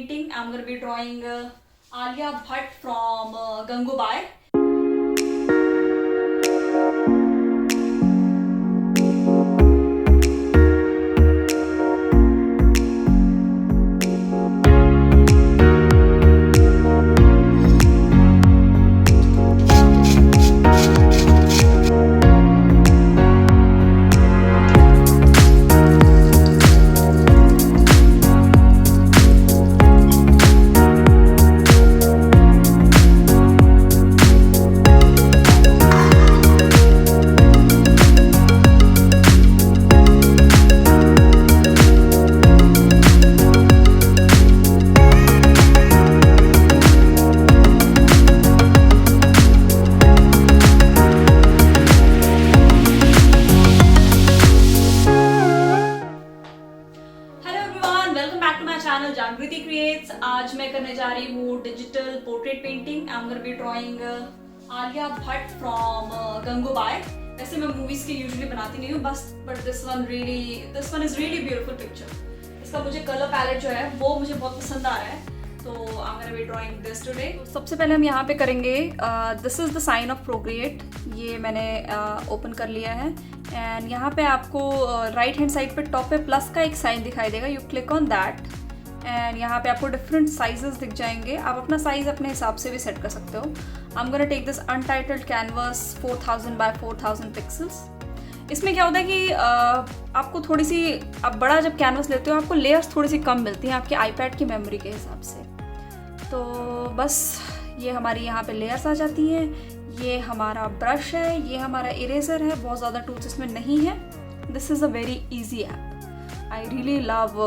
painting. I'm going to be drawing Alia Bhatt from Gangubai. Channel जागृति creates. आज मैं करने जा रही हूँ digital portrait painting. I am gonna be drawing Alia Bhatt from Gangubai. वैसे मैं मूवीज की यूजुअली बनाती नहीं हूँ but this one is really beautiful picture. इसका मुझे कलर पैलेट जो है वो मुझे बहुत पसंद आ रहा है, तो I am gonna be drawing this today. सबसे पहले हम यहाँ पे करेंगे this is the sign of Procreate. ये मैंने ओपन कर लिया है एंड यहाँ पे आपको राइट हैंड साइड पे टॉप पे प्लस का एक साइन दिखाई देगा। You click on that and यहाँ पे आपको डिफरेंट साइजेस दिख जाएंगे। आप अपना साइज अपने हिसाब से भी सेट कर सकते हो। I am gonna take this untitled canvas 4000 by 4000 pixels. इसमें क्या होता है कि आपको थोड़ी सी, आप बड़ा जब कैनवस लेते हो आपको लेयर्स थोड़ी सी कम मिलती हैं आपके आईपैड की मेमोरी के हिसाब से। तो बस ये हमारी यहाँ पे लेयर्स आ जाती हैं। ये हमारा ब्रश है, ये हमारा इरेजर है। बहुत ज़्यादा टूल्स इसमें नहीं है। This is a very easy app. I really love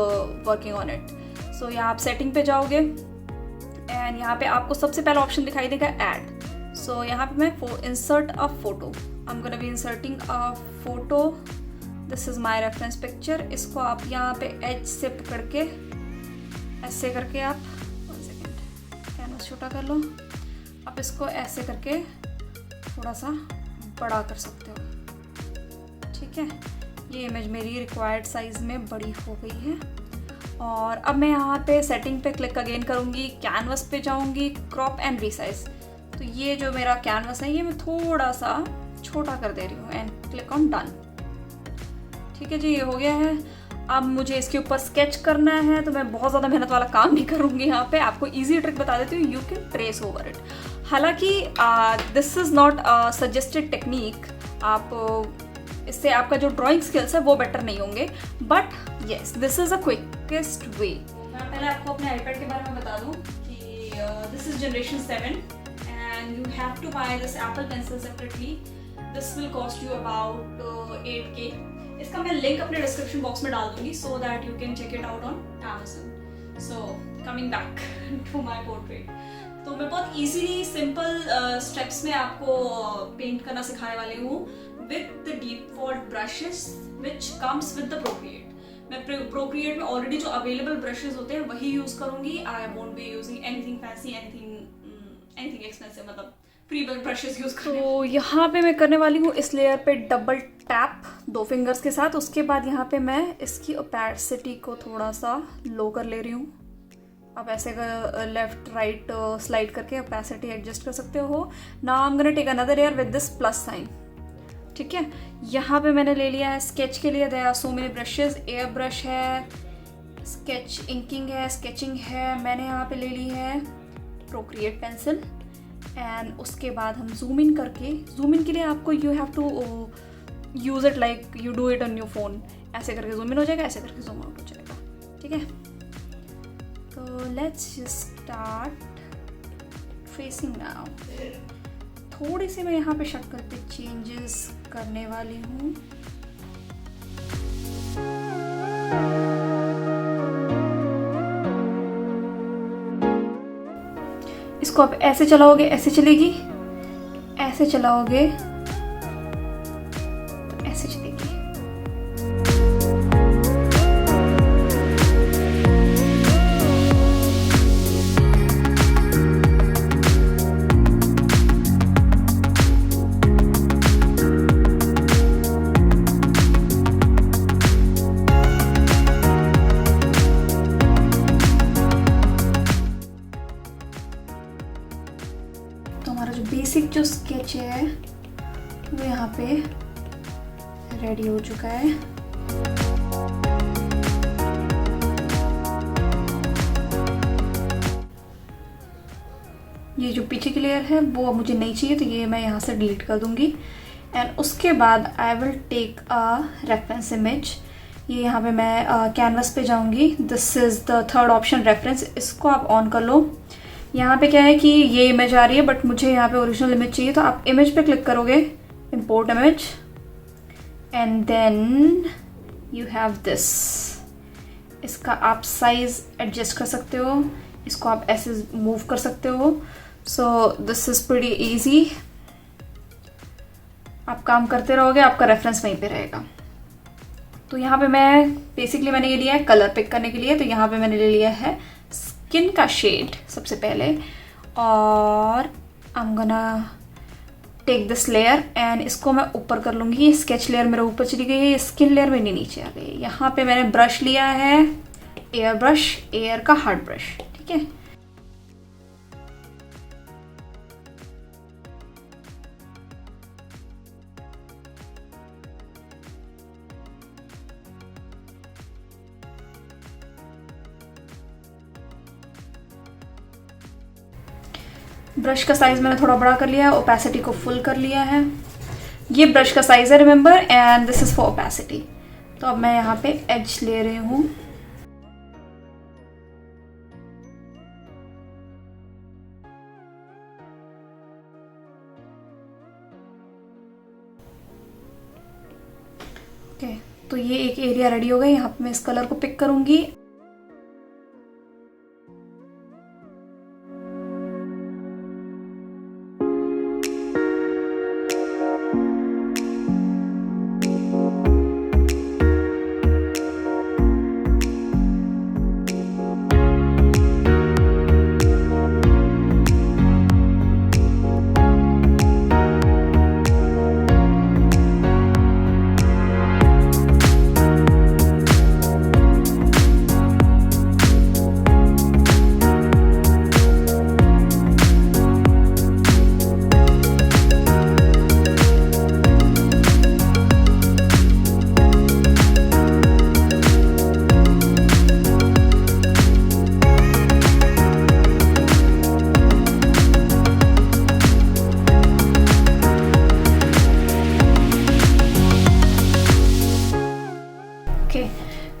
working on it. So यहाँ आप सेटिंग पे जाओगे एंड यहाँ पे आपको सबसे पहला ऑप्शन दिखाई देगा ऐड। सो यहाँ पे मैं insert a photo, I am gonna B inserting a photo. This is my reference picture. इसको आप यहाँ पे एज से पकड़ के ऐसे करके आप, वन सेकेंड, कैनवस छोटा कर लो। आप इसको ऐसे करके थोड़ा सा बड़ा कर सकते हो। ठीक है, ये इमेज मेरी रिक्वायर्ड साइज़ में बड़ी हो गई है। और अब मैं यहाँ पे सेटिंग पे क्लिक अगेन करूँगी, कैनवस पे जाऊँगी, क्रॉप एंड रीसाइज। तो ये जो मेरा कैनवस है ये मैं थोड़ा सा छोटा कर दे रही हूँ एंड क्लिक ऑन डन। ठीक है जी, ये हो गया है। अब मुझे इसके ऊपर स्केच करना है, तो मैं बहुत ज़्यादा मेहनत वाला काम नहीं करूँगी। यहाँ पे आपको ईजी ट्रिक बता देती हूँ, you can trace over it. हालांकि this is not suggested technique. आप इससे आपका जो ड्राइंग स्किल्स है वो बेटर नहीं होंगे, but yes this is a quickest वे। मैं पहले आपको अपने आईपैड के बारे में बता दूं कि this is generation 7 and you have to buy this Apple pencil separately. This will cost you about 8K। इसका मैं लिंक अपने डिस्क्रिप्शन बॉक्स में डाल दूंगी so that you can check it out on Amazon। So coming back to my portrait, तो मैं बहुत easily simple steps में आपको पेंट करना सिखाने वाली हूँ with the default brushes which comes with the Procreate। मैं Procreate में ऑलरेडी जो अवेलेबल ब्रशेस होते हैं वही यूज करूंगी। I won't be using anything fancy, anything expensive, मतलब फ्री ब्रशेस यूज करूंगी। तो यहाँ पे मैं करने वाली हूँ इस लेयर पे डबल टैप 2 फिंगर्स के साथ। उसके बाद यहाँ पे मैं इसकी ओपेसिटी को थोड़ा सा लो कर ले रही हूँ। आप ऐसे लेफ्ट राइट स्लाइड करके ओपेसिटी एडजस्ट कर सकते हो। Now I am gonna take another layer with this plus sign. ठीक है, यहाँ पे मैंने ले लिया है स्केच के लिए there are so many brushes. Air brush है, स्केच इंकिंग है, स्केचिंग है। मैंने यहाँ पे ले ली है प्रोक्रिएट पेंसिल एंड उसके बाद हम जूम इन करके, जूम इन के लिए आपको you have to use it like you do it on your phone. ऐसे करके जूम इन हो जाएगा, ऐसे करके जूम आउट हो जाएगा। ठीक है, तो लेट्स स्टार्ट ट्रेसिंग नाउ। थोड़ी सी मैं यहाँ पे शक्ल पे चेंजेस करने वाली हूँ। इसको आप ऐसे चलाओगे, ऐसे चलेगी, ऐसे चलाओगे तो ऐसे चलेगी। बेसिक जो स्केच है वो यहाँ पे रेडी हो चुका है। ये जो पीछे की लेयर है वो मुझे नहीं चाहिए, तो ये मैं यहाँ से डिलीट कर दूंगी। एंड उसके बाद I will take a reference image. ये यहाँ पे मैं कैनवस पे जाऊंगी। This is the third option, reference. इसको आप ऑन कर लो। यहाँ पे क्या है कि ये इमेज आ रही है, बट मुझे यहाँ पे ओरिजिनल इमेज चाहिए, तो आप इमेज पे क्लिक करोगे, import image, and then you have this. इसका आप साइज एडजस्ट कर सकते हो, इसको आप ऐसे मूव कर सकते हो। So this is pretty easy. आप काम करते रहोगे, आपका रेफरेंस वहीं पे रहेगा। तो यहाँ पे मैं बेसिकली मैंने ये लिया है कलर पिक करने के लिए, तो यहाँ पे मैंने ले लिया है स्किन का शेड सबसे पहले, और I am gonna take this layer and इसको मैं ऊपर कर लूँगी। स्केच लेयर मेरे ऊपर चली गई है, स्किन लेयर मेरी नीचे आ गई है। यहाँ पे मैंने ब्रश लिया है, एयर ब्रश, एयर का हार्ड ब्रश, ठीक है। ब्रश का साइज मैंने थोड़ा बड़ा कर लिया है, ओपेसिटी को फुल कर लिया है। ये ब्रश का साइज है, remember, and this is for opacity. तो अब मैं यहाँ पे एज ले रही हूँ। ओके, तो ये एक एरिया रेडी हो गया। यहाँ पे मैं इस कलर को पिक करूंगी।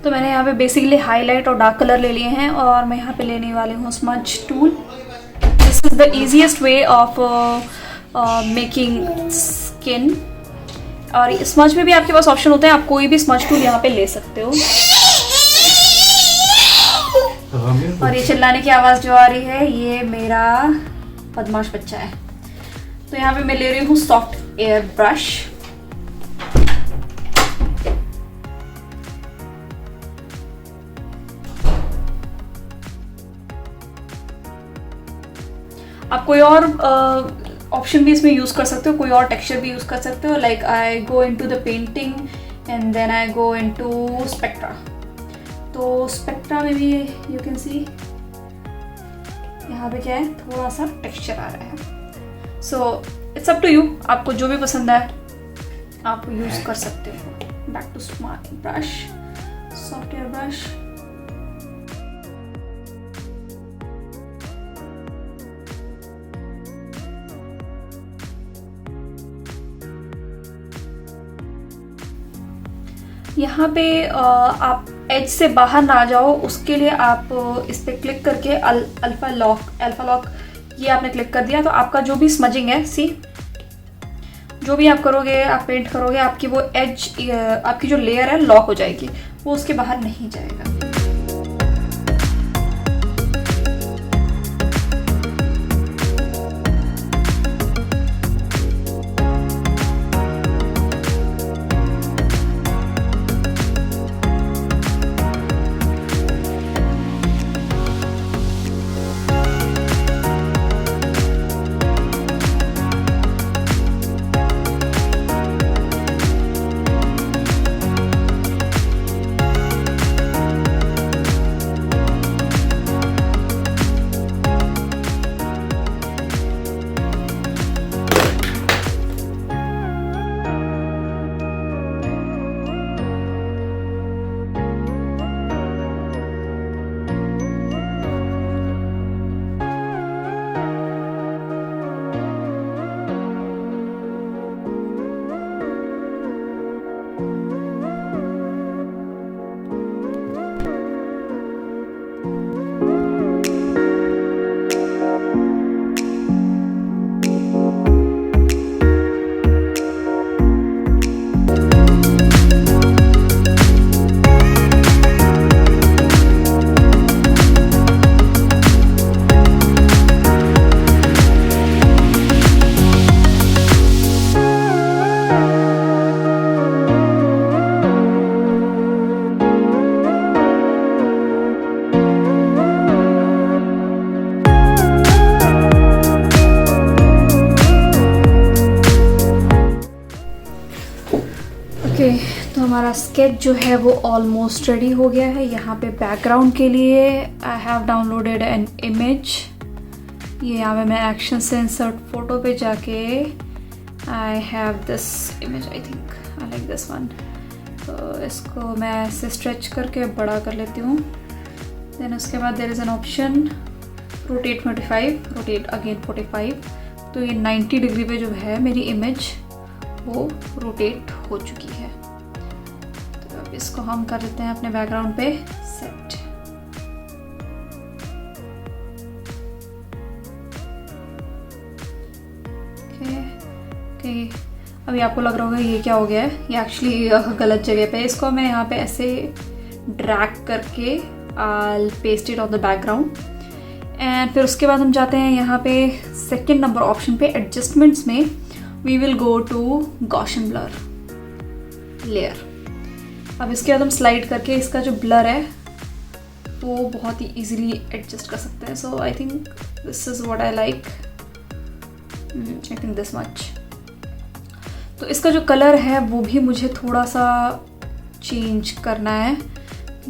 तो मैंने यहाँ पे बेसिकली हाईलाइट और डार्क कलर ले लिए हैं, और मैं यहाँ पे लेने वाली हूँ smudge tool. This is the easiest way of making skin. और स्मज में भी आपके पास ऑप्शन होता है, आप कोई भी स्मज टूल यहाँ पे ले सकते हो। और ये चिल्लाने की आवाज़ जो आ रही है, ये मेरा बदमाश बच्चा है। तो यहाँ पे मैं ले रही हूँ सॉफ्ट एयर ब्रश। आप कोई और ऑप्शन भी इसमें यूज़ कर सकते हो, कोई और टेक्सचर भी यूज़ कर सकते हो। Like I go into the painting and then I go into Spectra. तो स्पेक्ट्रा में भी यू कैन सी यहाँ पे क्या है, थोड़ा सा टेक्सचर आ रहा है। So it's up to you, आपको जो भी पसंद है आप यूज़ कर सकते हो। Back to smart brush, soft air brush. यहाँ पे आप एज से बाहर ना जाओ, उसके लिए आप इस पर क्लिक करके अल्फा लॉक ये आपने क्लिक कर दिया, तो आपका जो भी स्मजिंग है, सी जो भी आप करोगे, आप पेंट करोगे, आपकी वो एज, आपकी जो लेयर है लॉक हो जाएगी, वो उसके बाहर नहीं जाएगा। हमारा स्केच जो है वो ऑलमोस्ट रेडी हो गया है। यहाँ पे बैकग्राउंड के लिए I have downloaded an image. ये यहाँ पे मैं एक्शन से इंसर्ट फोटो पे जाके I have this image, I think I like this one. तो इसको मैं ऐसे स्ट्रेच करके बड़ा कर लेती हूँ। देन उसके बाद there is an option rotate 45, rotate again 45। तो ये 90 डिग्री पे जो है मेरी इमेज वो रोटेट हो चुकी है। तो अब इसको हम कर लेते हैं अपने बैकग्राउंड पे सेट। ओके, अभी आपको लग रहा होगा ये क्या हो गया है, ये एक्चुअली गलत जगह पे। इसको मैं यहाँ पे ऐसे ड्रैग करके I'll paste it on the background and फिर उसके बाद हम जाते हैं यहाँ पे सेकेंड नंबर ऑप्शन पे एडजस्टमेंट्स में we will go to Gaussian blur layer. अब इसके बाद हम स्लाइड करके इसका जो ब्लर है वो बहुत ही इजीली एडजस्ट कर सकते हैं। So I think this is what I like, I think this much. तो इसका जो कलर है वो भी मुझे थोड़ा सा चेंज करना है।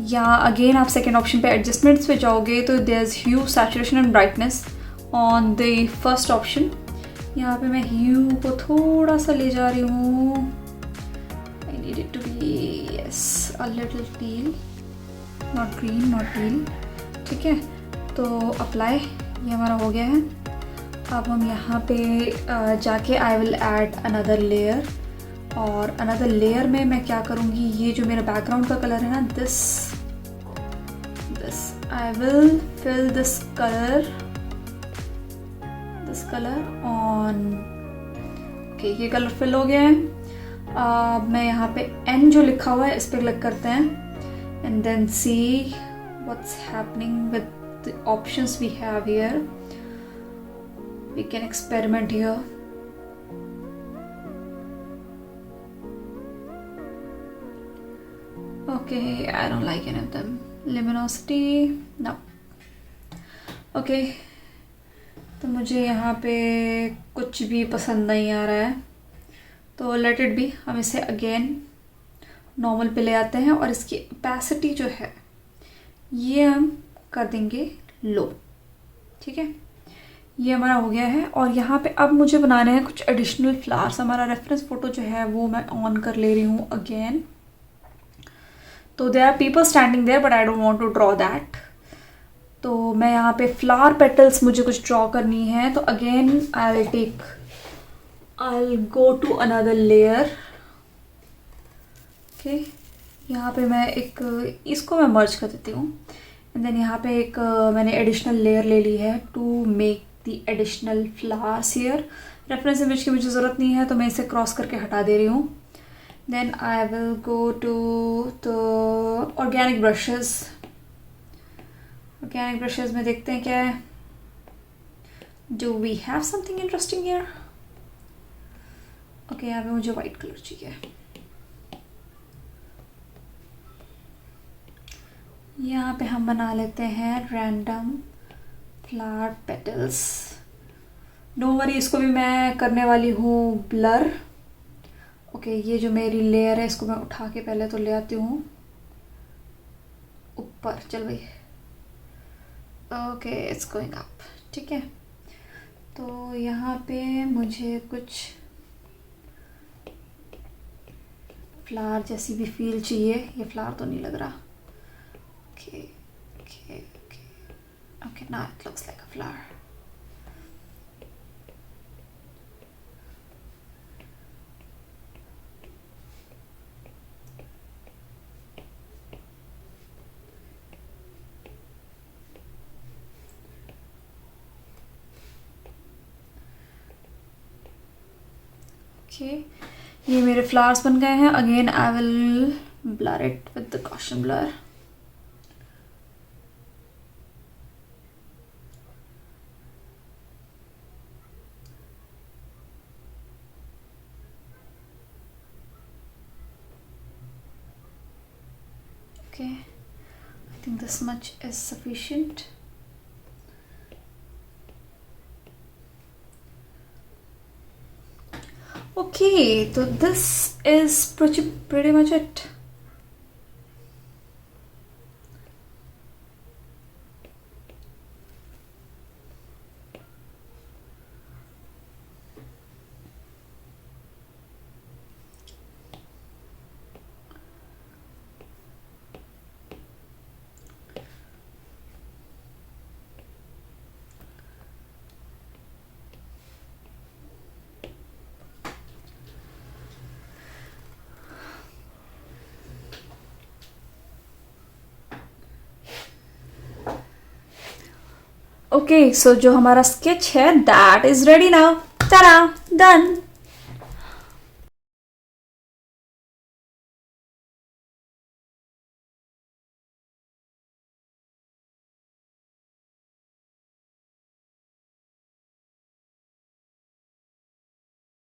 या अगेन आप सेकेंड ऑप्शन पे एडजस्टमेंट्स पे जाओगे तो there is hue, saturation and brightness on the first option. यहाँ पे मैं ह्यू को थोड़ा सा ले जा रही हूँ। I need it to be yes a little teal, not green not teal. ठीक है, तो अप्लाई, ये हमारा हो गया है। अब हम यहाँ पे जाके I will add another layer, और अनदर लेयर में मैं क्या करूँगी, ये जो मेरा बैकग्राउंड का कलर है ना, this I will fill this colour on. Okay, ये कलर फिल हो गया है। मैं यहाँ पे N जो लिखा हुआ है इस पर क्लिक करते हैं and then see what's happening with the options we have here. We can experiment here. Okay, I don't like any of them. Luminosity, no. Okay, तो मुझे यहाँ पे कुछ भी पसंद नहीं आ रहा है, तो लेट इट बी। हम इसे अगेन नॉर्मल पे ले आते हैं और इसकी ओपेसिटी जो है ये हम कर देंगे लो। ठीक है, ये हमारा हो गया है। और यहाँ पे अब मुझे बनाने हैं कुछ एडिशनल फ्लावर्स। हमारा रेफरेंस फ़ोटो जो है वो मैं ऑन कर ले रही हूँ अगेन। तो there are people standing there but I don't want to draw that. तो मैं यहाँ पे फ्लावर पेटल्स मुझे कुछ ड्रॉ करनी है। तो again I will go to another layer. Okay, यहाँ पे मैं इसको मैं मर्ज कर देती हूँ एंड देन यहाँ पे मैंने एडिशनल लेयर ले ली है to make the additional flowers here. Reference image की मुझे ज़रूरत नहीं है तो मैं इसे क्रॉस करके हटा दे रही हूँ। Then I will go to the organic brushes. Organic brushes में देखते हैं क्या है। Do we have something interesting here? Okay, यहाँ पे मुझे white कलर चाहिए। यहाँ पे हम बना लेते हैं random flower petals. Don't worry, इसको भी मैं करने वाली हूँ blur। ओके, ये जो मेरी लेयर है इसको मैं उठा के पहले तो ले आती हूँ ऊपर। चल भाई, ओके, इट्स गोइंग अप। ठीक है, तो यहाँ पे मुझे कुछ फ्लावर जैसी भी फील चाहिए। ये फ्लावर तो नहीं लग रहा। Okay okay okay okay, now it looks like a flower. ये मेरे फ्लावर्स बन गए हैं। Again I will blur it with the Gaussian blur. Okay, I think this much is sufficient. Okay, so this is pretty much it. Okay, so जो हमारा sketch है that is ready now. टा done.